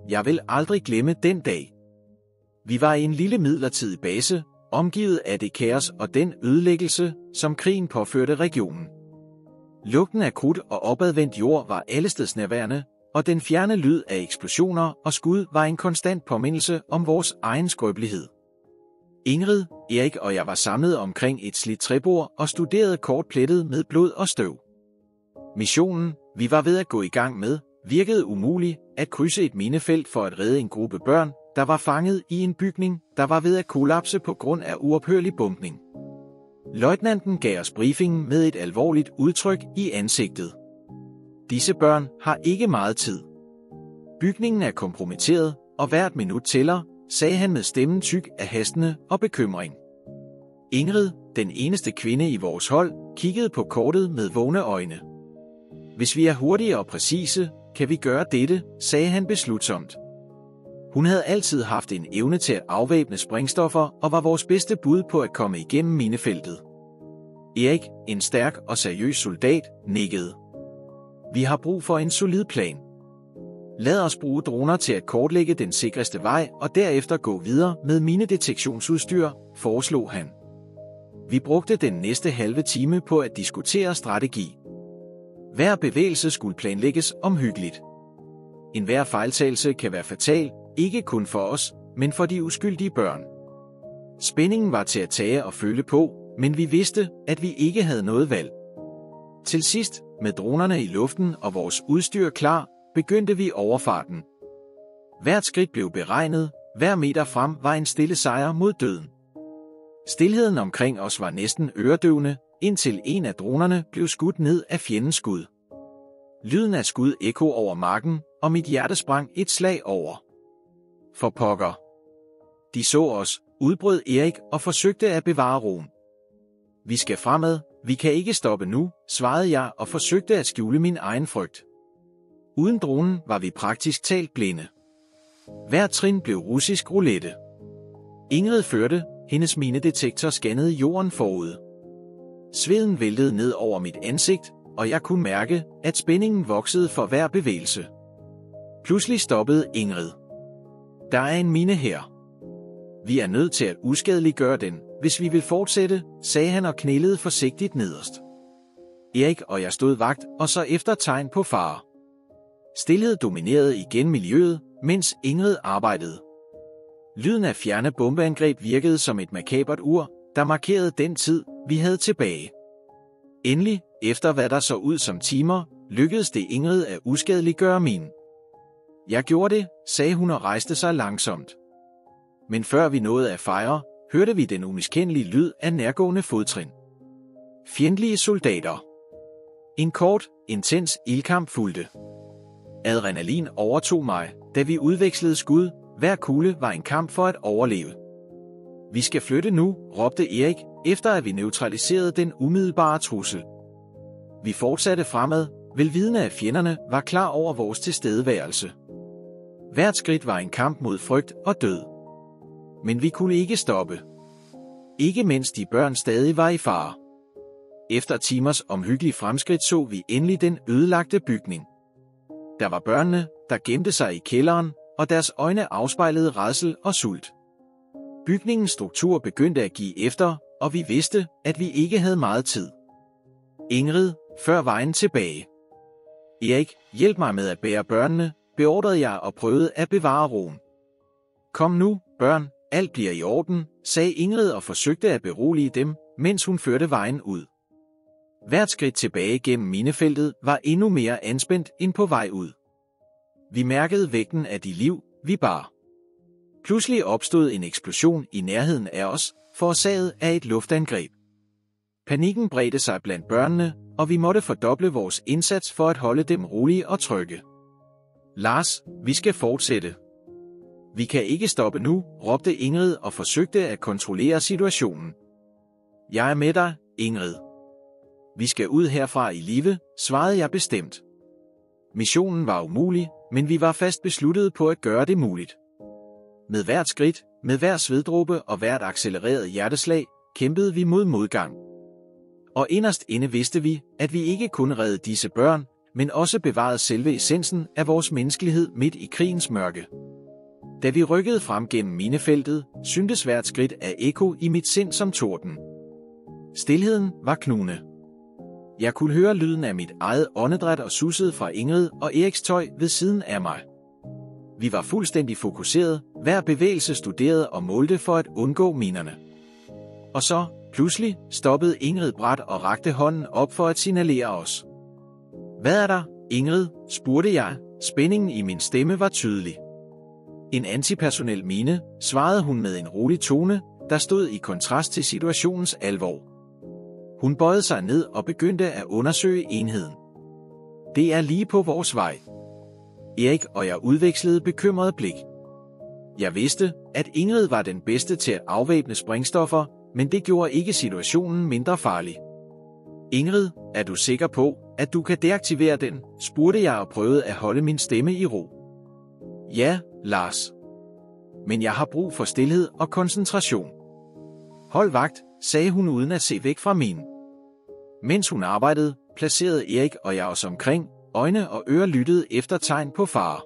Jeg vil aldrig glemme den dag. Vi var i en lille midlertidig base, omgivet af det kaos og den ødelæggelse, som krigen påførte regionen. Lugten af krudt og opadvendt jord var allestedsnærværende, og den fjerne lyd af eksplosioner og skud var en konstant påmindelse om vores egen skrøbelighed. Ingrid, Erik og jeg var samlet omkring et slidt træbord og studerede kort plettet med blod og støv. Missionen, vi var ved at gå i gang med, virkede umulig: at krydse et minefelt for at redde en gruppe børn, der var fanget i en bygning, der var ved at kollapse på grund af uophørlig bombning. Løjtnanten gav os briefingen med et alvorligt udtryk i ansigtet. Disse børn har ikke meget tid. Bygningen er kompromitteret, og hvert minut tæller, sagde han med stemmen tyk af hastende og bekymring. Ingrid, den eneste kvinde i vores hold, kiggede på kortet med vågne øjne. Hvis vi er hurtige og præcise, kan vi gøre dette, sagde han beslutsomt. Hun havde altid haft en evne til at afvæbne sprængstoffer og var vores bedste bud på at komme igennem minefeltet. Erik, en stærk og seriøs soldat, nikkede. Vi har brug for en solid plan. Lad os bruge droner til at kortlægge den sikreste vej og derefter gå videre med minedetektionsudstyr, foreslog han. Vi brugte den næste halve time på at diskutere strategi. Hver bevægelse skulle planlægges omhyggeligt. Enhver fejltagelse kan være fatal, ikke kun for os, men for de uskyldige børn. Spændingen var til at tage og føle på, men vi vidste, at vi ikke havde noget valg. Til sidst, med dronerne i luften og vores udstyr klar, begyndte vi overfarten. Hvert skridt blev beregnet, hver meter frem var en stille sejr mod døden. Stilheden omkring os var næsten øredøvende, indtil en af dronerne blev skudt ned af fjendens skud. Lyden af skud ekko over marken, og mit hjerte sprang et slag over. For pokker. De så os, udbrød Erik og forsøgte at bevare roen. Vi skal fremad, vi kan ikke stoppe nu, svarede jeg og forsøgte at skjule min egen frygt. Uden dronen var vi praktisk talt blinde. Hver trin blev russisk roulette. Ingrid førte, hendes minedetektor scannede jorden forud. Sveden væltede ned over mit ansigt, og jeg kunne mærke, at spændingen voksede for hver bevægelse. Pludselig stoppede Ingrid. Der er en mine her. Vi er nødt til at uskadeliggøre den, hvis vi vil fortsætte, sagde han og knælede forsigtigt nederst. Erik og jeg stod vagt og så efter tegn på fare. Stilhed dominerede igen miljøet, mens Ingrid arbejdede. Lyden af fjerne bombeangreb virkede som et makabert ur, der markerede den tid, vi havde tilbage. Endelig, efter hvad der så ud som timer, lykkedes det Ingrid at uskadeliggøre minen. Jeg gjorde det, sagde hun og rejste sig langsomt. Men før vi nåede at fejre, hørte vi den umiskendelige lyd af nærgående fodtrin. Fjendtlige soldater. En kort, intens ildkamp fulgte. Adrenalin overtog mig, da vi udvekslede skud. Hver kugle var en kamp for at overleve. Vi skal flytte nu, råbte Erik, efter at vi neutraliserede den umiddelbare trussel. Vi fortsatte fremad, velvidende at fjenderne var klar over vores tilstedeværelse. Hvert skridt var en kamp mod frygt og død. Men vi kunne ikke stoppe. Ikke mens de børn stadig var i fare. Efter timers omhyggelig fremskridt så vi endelig den ødelagte bygning. Der var børnene, der gemte sig i kælderen, og deres øjne afspejlede rædsel og sult. Bygningens struktur begyndte at give efter, og vi vidste, at vi ikke havde meget tid. Ingrid, før vejen tilbage. Erik, hjælp mig med at bære børnene, beordrede jeg og prøvede at bevare roen. Kom nu, børn, alt bliver i orden, sagde Ingrid og forsøgte at berolige dem, mens hun førte vejen ud. Hvert skridt tilbage gennem minefeltet var endnu mere anspændt end på vej ud. Vi mærkede vægten af de liv, vi bar. Pludselig opstod en eksplosion i nærheden af os, forårsaget af et luftangreb. Panikken bredte sig blandt børnene, og vi måtte fordoble vores indsats for at holde dem rolige og trygge. Lars, vi skal fortsætte. Vi kan ikke stoppe nu, råbte Ingrid og forsøgte at kontrollere situationen. Jeg er med dig, Ingrid. Vi skal ud herfra i live, svarede jeg bestemt. Missionen var umulig, men vi var fast besluttet på at gøre det muligt. Med hvert skridt, med hver sveddråbe og hvert accelereret hjerteslag, kæmpede vi mod modgang. Og inderst inde vidste vi, at vi ikke kun reddede disse børn, men også bevarede selve essensen af vores menneskelighed midt i krigens mørke. Da vi rykkede frem gennem minefeltet, syntes hvert skridt af ekko i mit sind som torden. Stilheden var knugende. Jeg kunne høre lyden af mit eget åndedræt og sussede fra Ingrid og Eriks tøj ved siden af mig. Vi var fuldstændig fokuseret, hver bevægelse studeret og målte for at undgå minerne. Og så, pludselig, stoppede Ingrid brat og rakte hånden op for at signalere os. Hvad er der, Ingrid? Spurgte jeg. Spændingen i min stemme var tydelig. En antipersonel mine, svarede hun med en rolig tone, der stod i kontrast til situationens alvor. Hun bøjede sig ned og begyndte at undersøge enheden. Det er lige på vores vej. Erik og jeg udvekslede bekymrede blik. Jeg vidste, at Ingrid var den bedste til at afvæbne sprængstoffer, men det gjorde ikke situationen mindre farlig. Ingrid, er du sikker på, at du kan deaktivere den? Spurgte jeg og prøvede at holde min stemme i ro. Ja, Lars. Men jeg har brug for stilhed og koncentration. Hold vagt, sagde hun uden at se væk fra min. Mens hun arbejdede, placerede Erik og jeg os omkring, øjne og ører lyttede efter tegn på fare.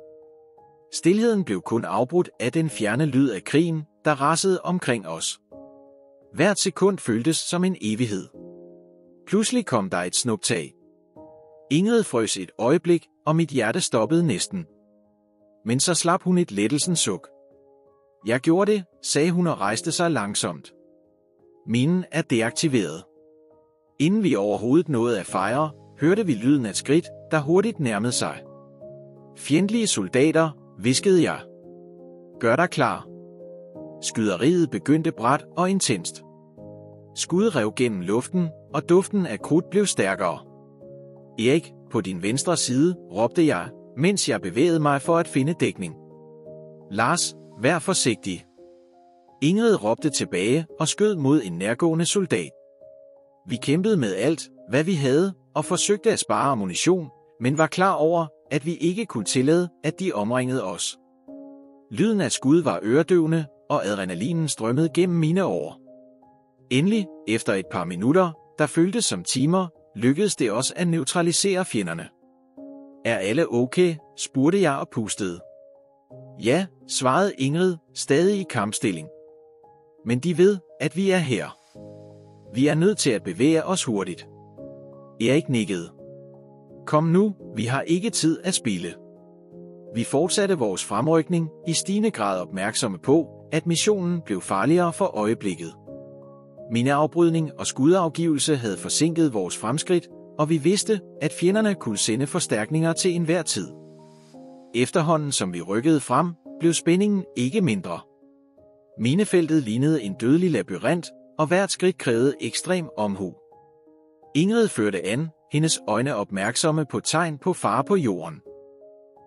Stilheden blev kun afbrudt af den fjerne lyd af krigen, der rasede omkring os. Hvert sekund føltes som en evighed. Pludselig kom der et snuptag. Ingrid frøs et øjeblik, og mit hjerte stoppede næsten. Men så slap hun et lettelsens suk. Jeg gjorde det, sagde hun og rejste sig langsomt. Minen er deaktiveret. Inden vi overhovedet nåede at fejre, hørte vi lyden af skridt, der hurtigt nærmede sig. Fjendtlige soldater, hviskede jeg. Gør dig klar. Skyderiet begyndte brat og intenst. Skud rev gennem luften, og duften af krudt blev stærkere. Erik, på din venstre side, råbte jeg, mens jeg bevægede mig for at finde dækning. Lars, vær forsigtig. Ingrid råbte tilbage og skød mod en nærgående soldat. Vi kæmpede med alt, hvad vi havde, og forsøgte at spare ammunition, men var klar over, at vi ikke kunne tillade, at de omringede os. Lyden af skud var øredøvende, og adrenalinen strømmede gennem mine årer. Endelig, efter et par minutter, der føltes som timer, lykkedes det os at neutralisere fjenderne. Er alle okay? Spurgte jeg og pustede. Ja, svarede Ingrid, stadig i kampstilling. Men de ved, at vi er her. Vi er nødt til at bevæge os hurtigt. Erik nikkede. Kom nu, vi har ikke tid at spilde. Vi fortsatte vores fremrykning, i stigende grad opmærksomme på, at missionen blev farligere for øjeblikket. Mineafbrydning og skudafgivelse havde forsinket vores fremskridt, og vi vidste, at fjenderne kunne sende forstærkninger til enhver tid. Efterhånden som vi rykkede frem, blev spændingen ikke mindre. Minefeltet lignede en dødelig labyrint, og hvert skridt krævede ekstrem omhu. Ingrid førte an, hendes øjne opmærksomme på tegn på fare på jorden.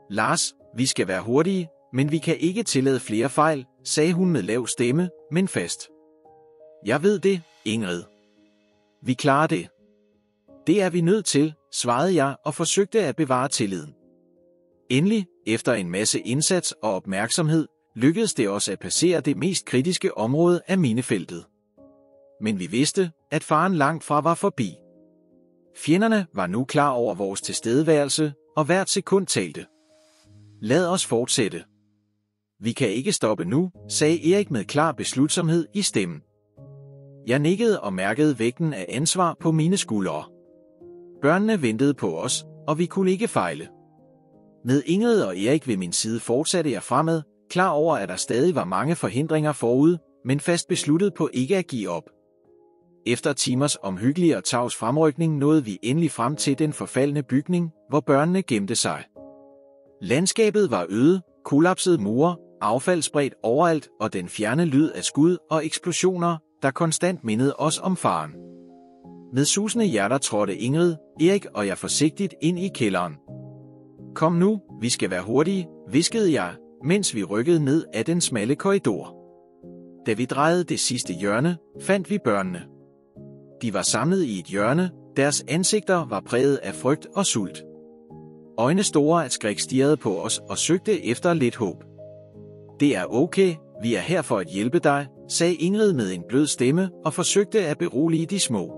Lars, vi skal være hurtige, men vi kan ikke tillade flere fejl, sagde hun med lav stemme, men fast. Jeg ved det, Ingrid. Vi klarer det. Det er vi nødt til, svarede jeg og forsøgte at bevare tilliden. Endelig, efter en masse indsats og opmærksomhed, lykkedes det os at passere det mest kritiske område af minefeltet. Men vi vidste, at faren langt fra var forbi. Fjenderne var nu klar over vores tilstedeværelse, og hvert sekund talte. Lad os fortsætte. Vi kan ikke stoppe nu, sagde Erik med klar beslutsomhed i stemmen. Jeg nikkede og mærkede vægten af ansvar på mine skuldre. Børnene ventede på os, og vi kunne ikke fejle. Med Ingrid og Erik ved min side fortsatte jeg fremad, klar over at der stadig var mange forhindringer forud, men fast besluttet på ikke at give op. Efter timers omhyggelig og tavs fremrykning nåede vi endelig frem til den forfaldne bygning, hvor børnene gemte sig. Landskabet var øde, kollapsede mure, affald spredt overalt og den fjerne lyd af skud og eksplosioner, der konstant mindede os om faren. Med susende hjerter trådte Ingrid, Erik og jeg forsigtigt ind i kælderen. Kom nu, vi skal være hurtige, hviskede jeg, mens vi rykkede ned ad den smalle korridor. Da vi drejede det sidste hjørne, fandt vi børnene. De var samlet i et hjørne, deres ansigter var præget af frygt og sult. Øjne store af skræk stirrede på os og søgte efter lidt håb. Det er okay, vi er her for at hjælpe dig, sagde Ingrid med en blød stemme og forsøgte at berolige de små.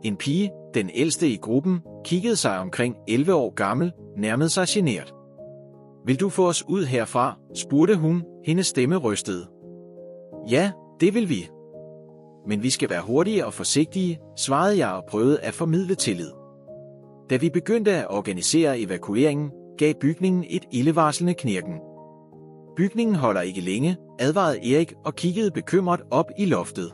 En pige, den ældste i gruppen, kiggede sig omkring 11 år gammel, nærmede sig genert. Vil du få os ud herfra, spurgte hun, hendes stemme rystede. Ja, det vil vi. Men vi skal være hurtige og forsigtige, svarede jeg og prøvede at formidle tillid. Da vi begyndte at organisere evakueringen, gav bygningen et ildevarslende knirken. Bygningen holder ikke længe, advarede Erik og kiggede bekymret op i loftet.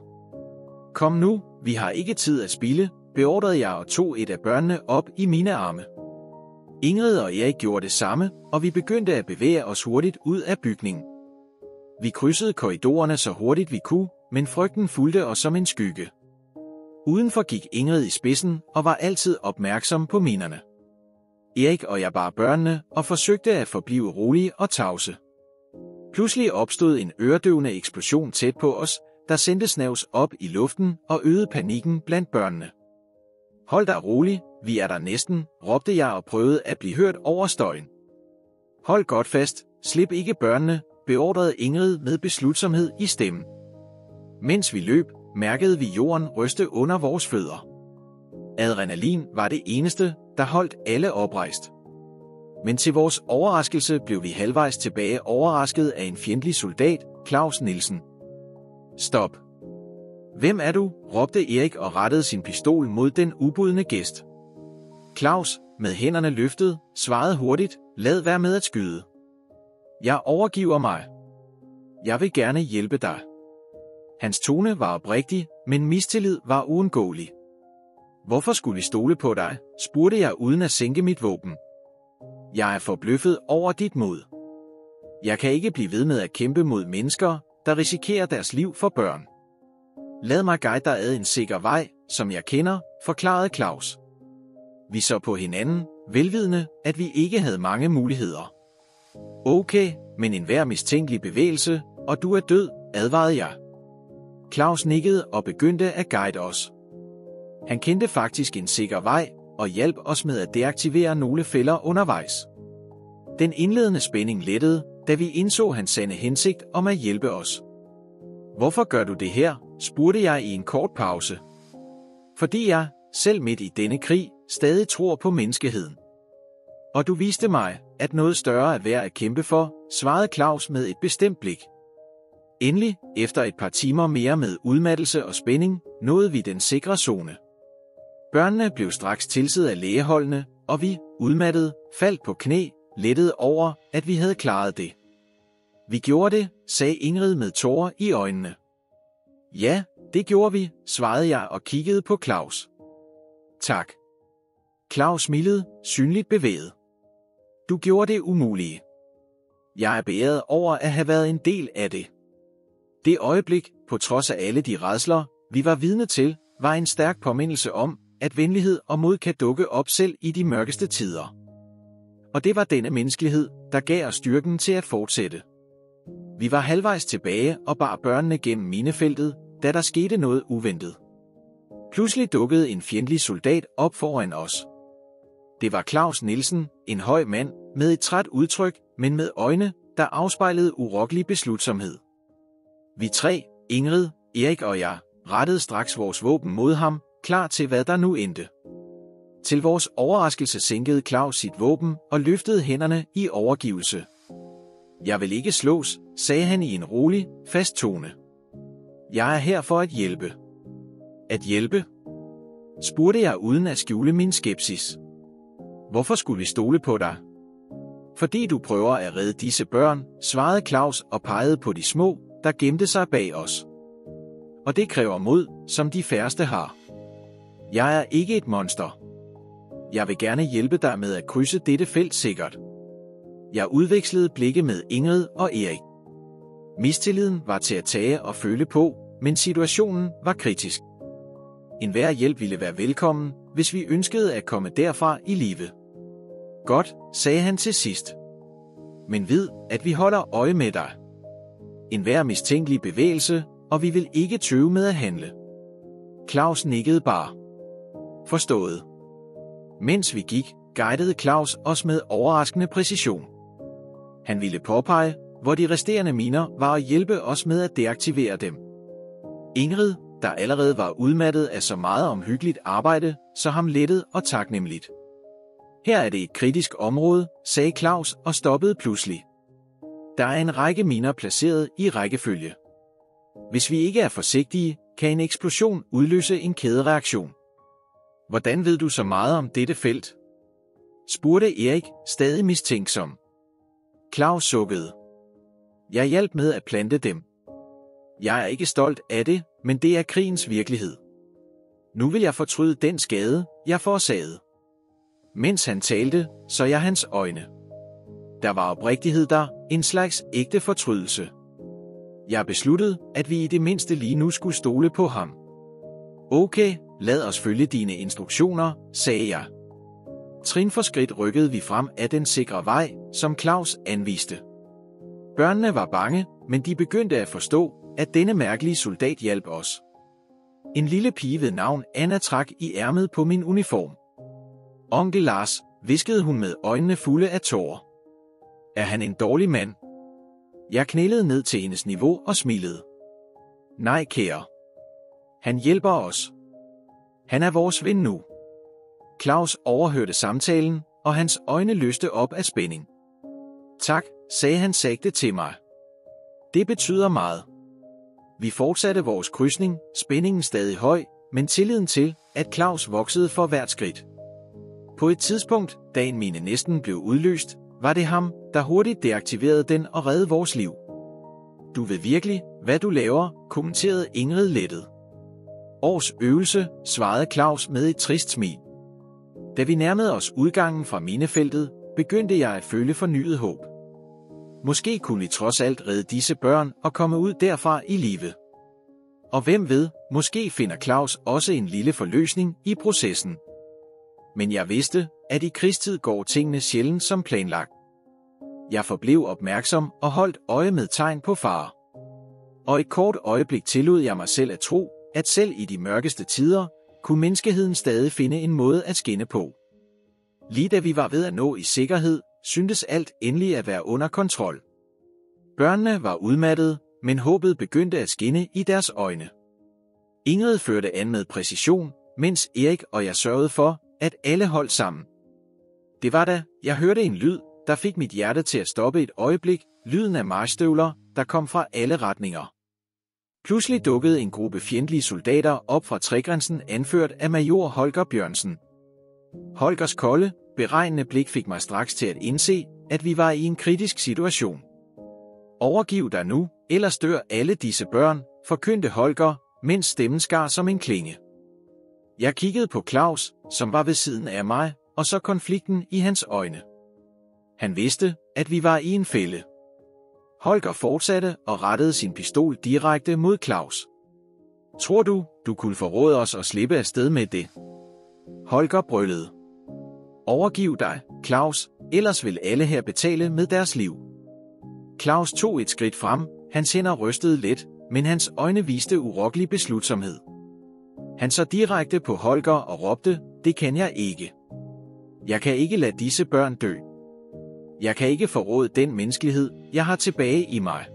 Kom nu, vi har ikke tid at spilde, beordrede jeg og tog et af børnene op i mine arme. Ingrid og Erik gjorde det samme, og vi begyndte at bevæge os hurtigt ud af bygningen. Vi krydsede korridorerne så hurtigt vi kunne, men frygten fulgte os som en skygge. Udenfor gik Ingrid i spidsen og var altid opmærksom på minerne. Erik og jeg bar børnene og forsøgte at forblive rolige og tavse. Pludselig opstod en øredøvende eksplosion tæt på os, der sendte snavs op i luften og øgede panikken blandt børnene. Hold dig rolig, vi er der næsten, råbte jeg og prøvede at blive hørt over støjen. Hold godt fast, slip ikke børnene, beordrede Ingrid med beslutsomhed i stemmen. Mens vi løb, mærkede vi jorden ryste under vores fødder. Adrenalin var det eneste, der holdt alle oprejst. Men til vores overraskelse blev vi halvvejs tilbage overrasket af en fjendtlig soldat, Claus Nielsen. Stop. Hvem er du? Råbte Erik og rettede sin pistol mod den ubudne gæst. Claus, med hænderne løftet, svarede hurtigt, lad være med at skyde. Jeg overgiver mig. Jeg vil gerne hjælpe dig. Hans tone var oprigtig, men mistillid var uundgåelig. Hvorfor skulle vi stole på dig? Spurgte jeg uden at sænke mit våben. Jeg er forbløffet over dit mod. Jeg kan ikke blive ved med at kæmpe mod mennesker, der risikerer deres liv for børn. Lad mig guide dig ad en sikker vej, som jeg kender, forklarede Claus. Vi så på hinanden, velvidende, at vi ikke havde mange muligheder. Okay, men enhver mistænkelig bevægelse, og du er død, advarede jeg. Claus nikkede og begyndte at guide os. Han kendte faktisk en sikker vej, og hjalp os med at deaktivere nogle fælder undervejs. Den indledende spænding lettede, da vi indså hans sande hensigt om at hjælpe os. Hvorfor gør du det her? Spurgte jeg i en kort pause. Fordi jeg, selv midt i denne krig, stadig tror på menneskeheden. Og du viste mig, at noget større er værd at kæmpe for, svarede Claus med et bestemt blik. Endelig, efter et par timer mere med udmattelse og spænding, nåede vi den sikre zone. Børnene blev straks tilset af lægeholdene, og vi, udmattede, faldt på knæ, lettede over, at vi havde klaret det. Vi gjorde det, sagde Ingrid med tårer i øjnene. Ja, det gjorde vi, svarede jeg og kiggede på Claus. Tak. Claus smilede, synligt bevæget. Du gjorde det umulige. Jeg er beæret over at have været en del af det. Det øjeblik, på trods af alle de rædsler, vi var vidne til, var en stærk påmindelse om, at venlighed og mod kan dukke op selv i de mørkeste tider. Og det var denne menneskelighed, der gav os styrken til at fortsætte. Vi var halvvejs tilbage og bar børnene gennem minefeltet, da der skete noget uventet. Pludselig dukkede en fjendtlig soldat op foran os. Det var Claus Nielsen, en høj mand, med et træt udtryk, men med øjne, der afspejlede urokkelig beslutsomhed. Vi tre, Ingrid, Erik og jeg, rettede straks vores våben mod ham, klar til hvad der nu endte. Til vores overraskelse sænkede Claus sit våben og løftede hænderne i overgivelse. Jeg vil ikke slås, sagde han i en rolig, fast tone. Jeg er her for at hjælpe. At hjælpe? Spurgte jeg uden at skjule min skepsis. Hvorfor skulle vi stole på dig? Fordi du prøver at redde disse børn, svarede Claus og pegede på de små, der gemte sig bag os. Og det kræver mod, som de færreste har. Jeg er ikke et monster. Jeg vil gerne hjælpe dig med at krydse dette felt sikkert. Jeg udvekslede blikke med Ingrid og Erik. Mistilliden var til at tage og føle på, men situationen var kritisk. Enhver hjælp ville være velkommen, hvis vi ønskede at komme derfra i live. Godt, sagde han til sidst. Men vid, at vi holder øje med dig. Enhver mistænkelig bevægelse, og vi vil ikke tøve med at handle. Claus nikkede bare. Forstået. Mens vi gik, guidede Claus os med overraskende præcision. Han ville påpege, hvor de resterende miner var og hjælpe os med at deaktivere dem. Ingrid, der allerede var udmattet af så meget omhyggeligt arbejde, så ham lettet og taknemmeligt. Her er det et kritisk område, sagde Claus og stoppede pludselig. Der er en række miner placeret i rækkefølge. Hvis vi ikke er forsigtige, kan en eksplosion udløse en kædereaktion. Hvordan ved du så meget om dette felt? Spurgte Erik, stadig mistænksom. Claus sukkede. Jeg hjalp med at plante dem. Jeg er ikke stolt af det, men det er krigens virkelighed. Nu vil jeg fortryde den skade, jeg forårsagede. Mens han talte, så jeg hans øjne. Der var oprigtighed der, en slags ægte fortrydelse. Jeg besluttede, at vi i det mindste lige nu skulle stole på ham. Okay, lad os følge dine instruktioner, sagde jeg. Trin for skridt rykkede vi frem ad den sikre vej, som Claus anviste. Børnene var bange, men de begyndte at forstå, at denne mærkelige soldat hjalp os. En lille pige ved navn Anna trak i ærmet på min uniform. Onkel Lars, hviskede hun med øjnene fulde af tårer. Er han en dårlig mand? Jeg knælede ned til hendes niveau og smilede. Nej, kære. Han hjælper os. Han er vores ven nu. Claus overhørte samtalen, og hans øjne løste op af spænding. Tak, sagde han sagte til mig. Det betyder meget. Vi fortsatte vores krydsning, spændingen stadig høj, men tilliden til, at Claus voksede for hvert skridt. På et tidspunkt, da en mine næsten blev udløst, var det ham, der hurtigt deaktiverede den og reddede vores liv. Du ved virkelig, hvad du laver, kommenterede Ingrid lettet. Års øvelse, svarede Claus med et trist smil. Da vi nærmede os udgangen fra minefeltet, begyndte jeg at føle fornyet håb. Måske kunne vi trods alt redde disse børn og komme ud derfra i live. Og hvem ved, måske finder Claus også en lille forløsning i processen. Men jeg vidste, at i krigstid går tingene sjældent som planlagt. Jeg forblev opmærksom og holdt øje med tegn på fare. Og et kort øjeblik tillod jeg mig selv at tro, at selv i de mørkeste tider, kunne menneskeheden stadig finde en måde at skinne på. Lige da vi var ved at nå i sikkerhed, syntes alt endelig at være under kontrol. Børnene var udmattede, men håbet begyndte at skinne i deres øjne. Ingrid førte an med præcision, mens Erik og jeg sørgede for, at alle holdt sammen. Det var da, jeg hørte en lyd, der fik mit hjerte til at stoppe et øjeblik, lyden af marchstøvler, der kom fra alle retninger. Pludselig dukkede en gruppe fjendtlige soldater op fra trægrænsen anført af major Holger Bjørnsen. Holgers kolde, beregnende blik fik mig straks til at indse, at vi var i en kritisk situation. Overgiv dig nu, ellers dør alle disse børn, forkyndte Holger, mens stemmen skar som en klinge. Jeg kiggede på Claus, som var ved siden af mig, og så konflikten i hans øjne. Han vidste, at vi var i en fælde. Holger fortsatte og rettede sin pistol direkte mod Claus. Tror du, du kunne forråde os og slippe afsted med det? Holger brølede. Overgiv dig, Claus, ellers vil alle her betale med deres liv. Claus tog et skridt frem, hans hænder rystede let, men hans øjne viste urokkelig beslutsomhed. Han så direkte på Holger og råbte, det kan jeg ikke. Jeg kan ikke lade disse børn dø. Jeg kan ikke forråde den menneskelighed, jeg har tilbage i mig.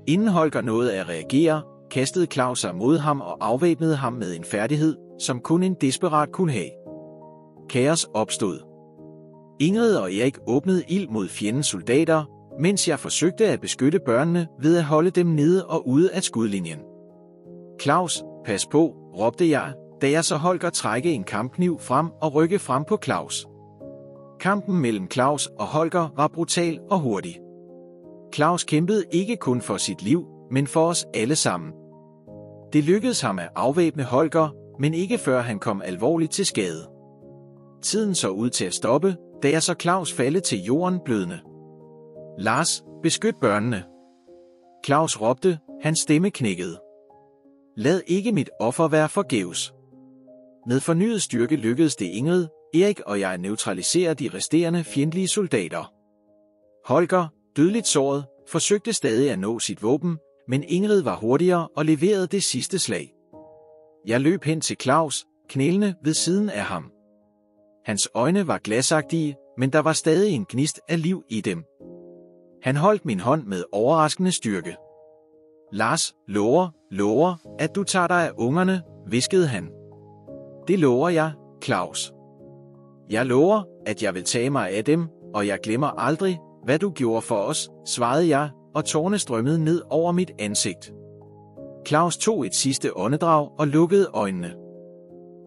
Inden Holger nåede at reagere, kastede Claus sig mod ham og afvæbnede ham med en færdighed, som kun en desperat kunne have. Kaos opstod. Ingrid og Erik åbnede ild mod fjendens soldater, mens jeg forsøgte at beskytte børnene ved at holde dem nede og ude af skudlinjen. Claus, pas på, råbte jeg, da jeg så Holger trække en kampkniv frem og rykke frem på Claus. Kampen mellem Claus og Holger var brutal og hurtig. Claus kæmpede ikke kun for sit liv, men for os alle sammen. Det lykkedes ham at afvæbne Holger, men ikke før han kom alvorligt til skade. Tiden så ud til at stoppe, da jeg så Claus falde til jorden blødende. Lars, beskyt børnene. Claus råbte, hans stemme knækkede. Lad ikke mit offer være forgæves. Med fornyet styrke lykkedes det Ingrid, Erik og jeg neutralisere de resterende fjendtlige soldater. Holger, dødeligt såret, forsøgte stadig at nå sit våben, men Ingrid var hurtigere og leverede det sidste slag. Jeg løb hen til Claus, knælende ved siden af ham. Hans øjne var glasagtige, men der var stadig en gnist af liv i dem. Han holdt min hånd med overraskende styrke. Lars, lover, at du tager dig af ungerne, hviskede han. Det lover jeg, Claus. Jeg lover, at jeg vil tage mig af dem, og jeg glemmer aldrig, hvad du gjorde for os, svarede jeg, og tårerne strømmede ned over mit ansigt. Claus tog et sidste åndedrag og lukkede øjnene.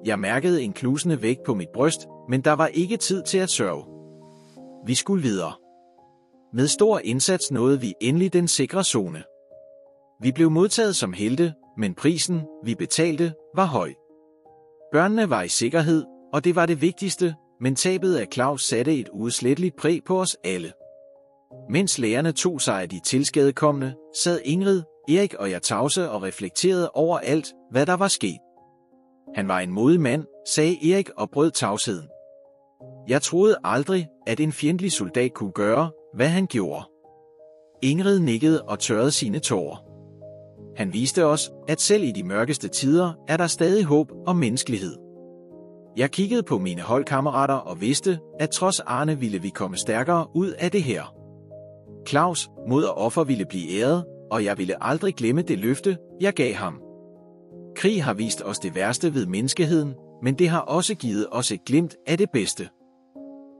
Jeg mærkede en klusende vægt på mit bryst, men der var ikke tid til at sørge. Vi skulle videre. Med stor indsats nåede vi endelig den sikre zone. Vi blev modtaget som helte, men prisen, vi betalte, var høj. Børnene var i sikkerhed, og det var det vigtigste, men tabet af Claus satte et uudsletteligt præg på os alle. Mens lærerne tog sig af de tilskadekomne, sad Ingrid, Erik og jeg tavse og reflekterede over alt, hvad der var sket. Han var en modig mand, sagde Erik og brød tavsheden. Jeg troede aldrig, at en fjendtlig soldat kunne gøre, hvad han gjorde. Ingrid nikkede og tørrede sine tårer. Han viste os, at selv i de mørkeste tider er der stadig håb og menneskelighed. Jeg kiggede på mine holdkammerater og vidste, at trods Arne ville vi komme stærkere ud af det her. Claus, mod og offer ville blive æret, og jeg ville aldrig glemme det løfte, jeg gav ham. Krig har vist os det værste ved menneskeheden, men det har også givet os et glimt af det bedste.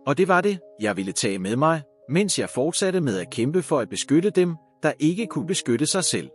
Og det var det, jeg ville tage med mig, mens jeg fortsatte med at kæmpe for at beskytte dem, der ikke kunne beskytte sig selv.